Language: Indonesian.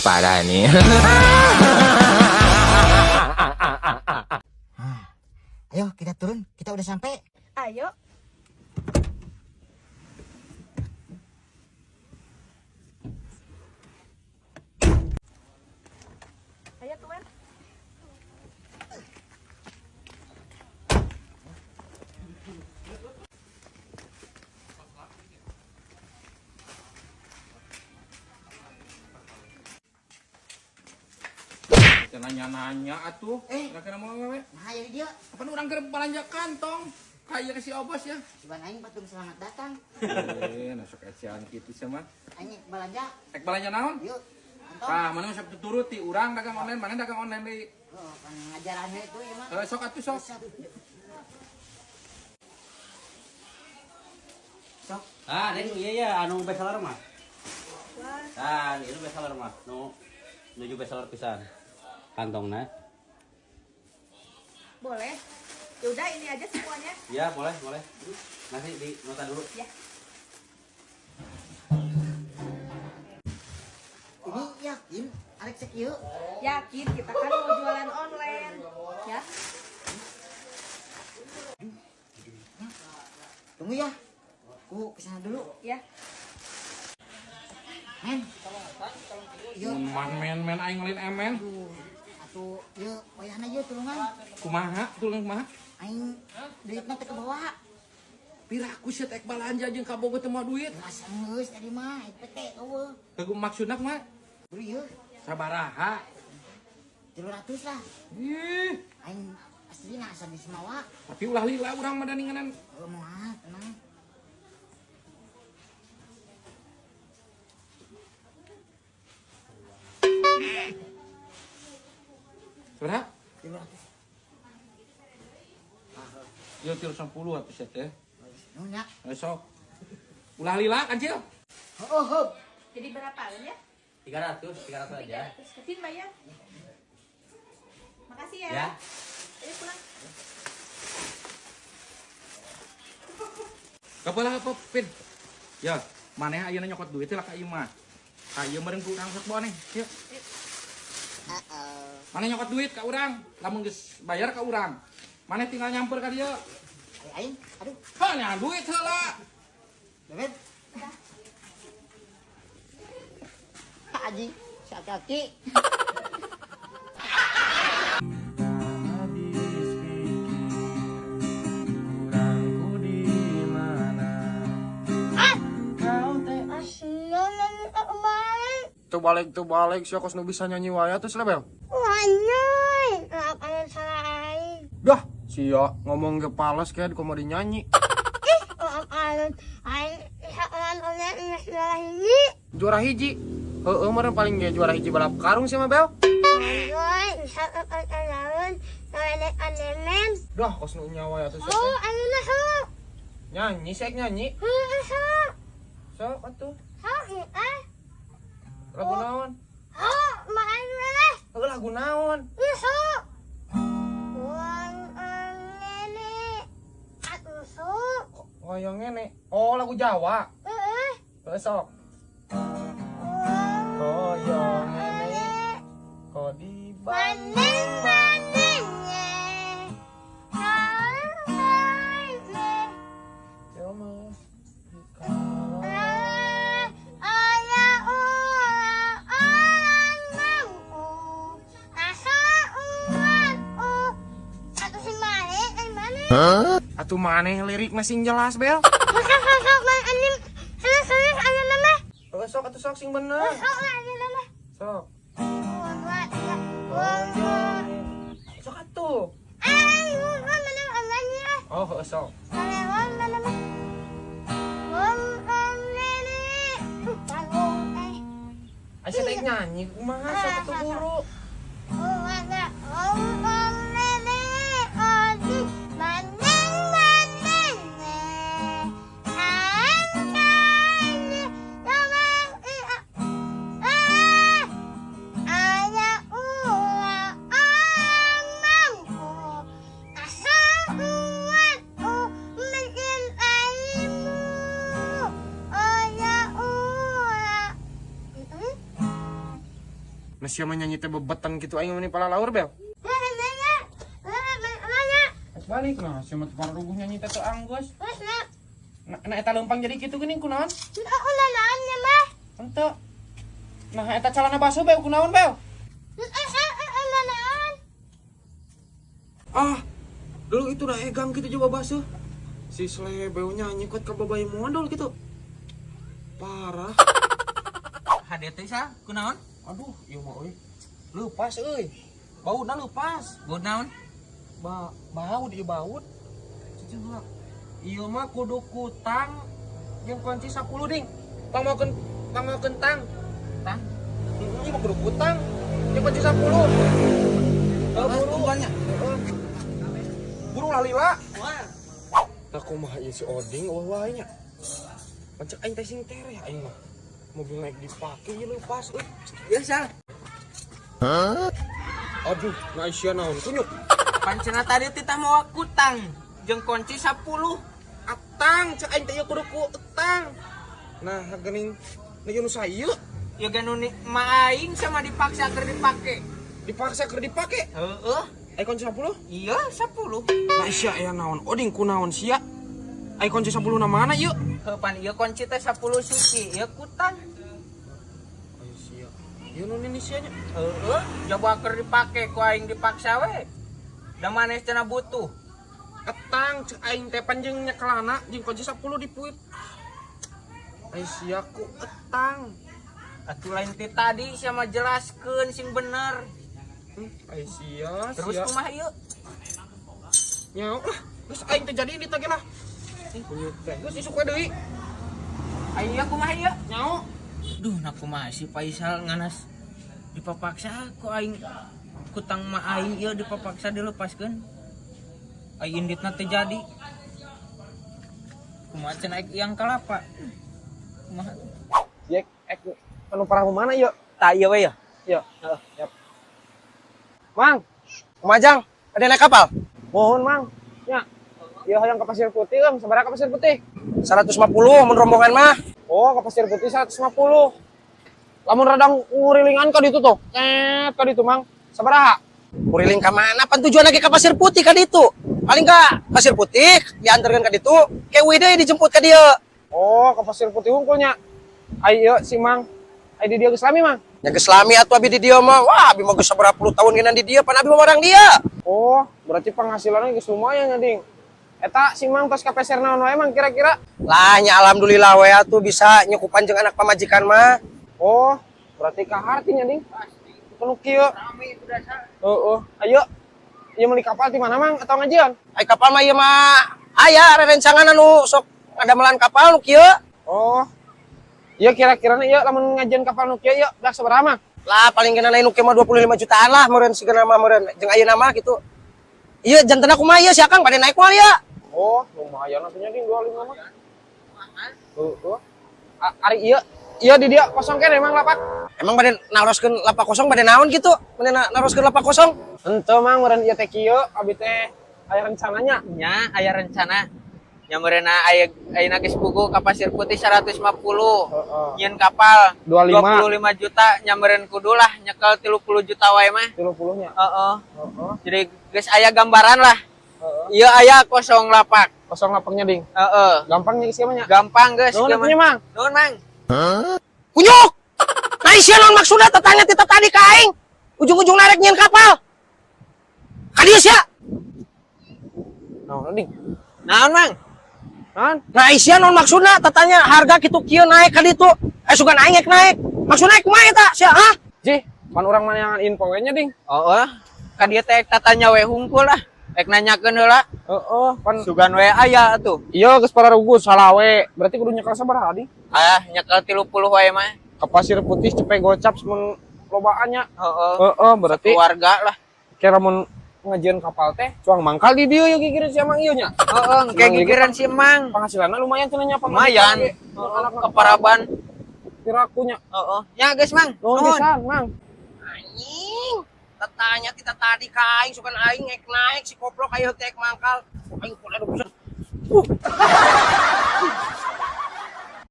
parah nih. Ayo kita turun, kita udah sampai. Ayo. Ayo tuan. Nanya-nanya atuh. Nggak kena mau wewe. Nah jadi dia, Apa orang kena belanja kantong? Kayak si Obos ya. Siban aing patung selamat datang. Nasuk ecean gitu sama. Aing belanja, Ek belanja naon? yuk. Antong. Tah, mana sok tuturuti urang dagang online, mana dagang online deui. Oh, kan ngajarannya itu ya mah. Sok atuh sok. Sok. Ah, ini iya ya, anu bestseller mah. Ah, ini bestseller mah. Nuju bestseller pisan. Kantongna. Boleh. Ya udah ini aja semuanya. Ya, boleh, boleh. Nanti di nota dulu. Ya. Ini yakin, Alex cek yuk. Yakin kita kan mau jualan online. Ya. Tunggu ya. Ku kesana dulu. Ya. Men. Yuk. Men aing ngelin emen. Aduh, atuh, yuk, wayahna yuk tulungan. Kumaha? Tulung kumaha? Aing duitna teh kebawa. Piraku sih ek belanja jeung kabogoh teu moal duit. Masa geus tadi mah, itu teh eueuh. Kagum maksudna kumaha? Beri yuk, Sabaraha? 300 lah. Ih, Aing asli asa di Semawa. tapi ulah lila urang mah daninganan. Moal tenang. Sabaraha? 300. Yo 310 atuh sia teh. Nunya. Sok. Ulah lila kancil. Oh. Jadi berapa ya? 300 aja. 300. Kevin bayar. Makasih ya. Ya. Ayo pulang. Kapalah apa, Pin? Ya, maneh ayeuna nyokot duit teh lah ka ieu mah. Ka ieu meureun ku urang sok bawa nih. Yuk. Maneh nyokot duit ka urang, lamun geus bayar ka urang. Maneh tinggal nyamper ka dieu. Aing, aduh, Ha, nya duit heula. bebet. Aji, si aki-aki. Tuh balik sia kos nu bisa nyanyi wae terus lebel. Wanyoy, apa salah aing? Dah, sia ngomong ge pales kayak komo dinyanyi. Alun aing salan oleh salah ini. Juara hiji. Heeh, meureun paling ge juara hiji balap karung sih mah bel. Wanyoy, salan alun oleh alemen. Dah, kos nu nyawa ya terus. Oh, alun ho. Nyanyi sek nyanyi. Ho. Sok atuh. Ho, Lagu naon? Ho, main lele. Heuh lagu naon? Ho. Wan alele. Atusu. Wayang ngene. Oh, lagu Jawa. Heeh. Heuh sok. Koyong ngene. Ko di Banding bandingnya. Bandingnya. Jelma. Ayah orang mampu asa uang satu si mane mana Atuh maneh lirik masing jelas bel. sok main anim serius ayo nama Heuh sok atuh sok sing bener. sok ayo nama Sok. uang Sok atuh. ayo mana amanya Oh, heuh sok. uang mana mah uang amene tanggung Aisyah teh nyanyi kumaha sok atuh guru. Nah siapa nyanyi teh bebetan gitu aing meni pala laur bel. Balik nah siapa tepar ruguh nyanyi teh teu anggus. Nah eta leumpang jadi kitu geuning kunaon? Henteu. Nah eta calana baso bel kunaon bel? Ah, dulu itu udah egang gitu coba baso. Si Slebeu nyanyi kuat ka babay modal gitu. Parah. Hade teh sa kunaon? Aduh, ieu mah euy. Leupas euy. Bautna leupas. Baut naon? Baut ieu baut. Cicing ieu mah kudu kutang jeung kunci 10 ding. Pangmokeun tang. Tang. Ieu mah kudu kutang jeung kunci 10. Buru Tungguannya. Buru lalila. Wah. Tah kumaha ieu si Oding wae nya. Pancak aing teh sing tereh aing mah. Mobil naik dipake ieu leupas euy. Ya sal. Aduh, nah sia naon kunyuk. Pancena tadi teh mau kutang jeung kunci 10. Atang, cek aing teh ieu kudu ku etang. Nah, geuning nu nu saeu Ya ganu ni ma aing sama dipaksa keur dipake. dipaksa keur dipake. Heeh. Ai kunci 10? Iya 10. Nah sia aya naon? Oding kunaon sia? Ai kunci 10 na mana ieu? Heupan ieu kunci teh 10 siki, ieu kutang. Ai sia. Ieu nu ini sia nya. Heeh, coba keur dipake ku aing dipaksa we. Da manes cenah butuh. Etang cek aing teh panjang nyekelana jeung kunci 10 dipuit. Ai sia ku etang. Atuh lain ti tadi sama jelaskeun sing bener. Ai sia. Terus kumaha ieu? Nyao lah. Geus aing teh jadi di teh lah. Kunyuk teh. Geus isuk we deui. Aing ieu kumaha ieu? Nyao. Duh, nah kumaha si Faisal nganas dipapaksa ku aing kutang ma aing ieu dipapaksa dilepaskeun. Aing inditna teh jadi. Kumaha cenah yang kalapa? Kumaha? Yek anu parah mana yuk? Tah ieu we ya. Yuk. Yap. Mang, Kumajang, ada naik kapal? Mohon, Mang. Ya. Iya hayang ke Pasir Putih, Om. Sabaraha ke Pasir Putih? 150 mun rombongan mah. Oh, ke Pasir Putih 150. Lamun radang ngurilingan ka ditu tuh. Ka ditu, Mang. Sabaraha? Kuriling ka mana? Pan tujuan lagi ke Pasir Putih ka ditu. Paling ka Pasir Putih diantarkeun ka ditu, kewe deui dijemput ka dieu. Oh, ke Pasir Putih hungkulnya. Ai ieu si Mang. Ai di dieu geus lami, Mang. Nya geus lami atuh abi di dieu mah. Wah, abi mah geus sabaraha puluh tahun geuna di dieu, pan abi mah orang dia. Oh, berarti penghasilannya geus lumayan ya, Ding. Eta si Mang tos kapeser naon wae, Mang, kira-kira? Lah nya alhamdulillah we atuh bisa nyukupan jeung anak pamajikan mah. Oh, berarti kahartinya, Ding. Penuh kieu. Heeh. Ayo. Ieu meuli kapal di mana, Mang? Atau ngajian? Ai kapal mah ieu mah aya rerencangan anu sok ngadamelan kapal nu kieu. Oh. Iya kira-kira ieu lamun ngajian kapal nu kieu ieu dak sabaraha, Mang? Lah paling geuna lain nu kieu mah 25 jutaan lah meureun sigeuna mah meureun jeung ayeuna mah kitu. Ieu jantenna kumaha ieu si Akang bade naik moal ya. Oh, lumayan atunya Ding 25 mah. Heeh. Ari ieu di dia kosong keneh, Mang, lapak. Emang bade naroskeun lapak kosong bade naon kitu? Bade naroskeun lapak kosong? Henteu, Mang, meureun ieu teh kieu abi teh aya rencananya. Nya aya rencana. Nya meureuna ayeuna geus pugu ka Pasir Putih 150. Nyieun kapal 25 juta nya meureun kudu lah nyekel 30 juta wae mah. 30 nya. Heeh. Jadi geus aya gambaran lah. Ieu aya kosong lapak. Kosong lapaknya, Ding. Heeh. Gampangnya geus nya. Gampang geus. Nuhun atunya, Mang. Nuhun, Mang. Kunyuk! Nah isia naon maksudna tetanya tita tadi ka aing? Ujung-ujung narek nyieun kapal. Ka dieu sia. Naon, Ding? Naon, Mang? Nah isia naon maksudna tetanya harga kitu kieu naik ka ditu. Sugan aing naik. Maksudna kumaha eta sia? Hah? Ji, pan urang manangan info we nya, Ding. Oh, ka dieu teh tatanya we hungkul lah. Ek nanyakeun heula. Heeh, pan Sugan we aya atuh. ieu geus pararugus salah we. Berarti kudu nyekel sabaraha, Ding? Ah, nyekel 30 wae mah. Ke Pasir Putih cepet gocap semen lobaannya. Heeh. Heeh, berarti Keluarga lah. kira mun ngajian kapal teh cuang mangkal di dieu yeuh gigireun si Mang ieu nya. Heeh, kayak gigiran si Mang. Penghasilanna lumayan cenah nya Lumayan. Keparaban. Kirakunya. Heeh. Ya guys, Mang. Nuhun Nuhun. pisan, Mang. Anjing. Tetanya tita tadi ka aing sugan aing naik si koplok aya teh mangkal. Aing kudu bisa.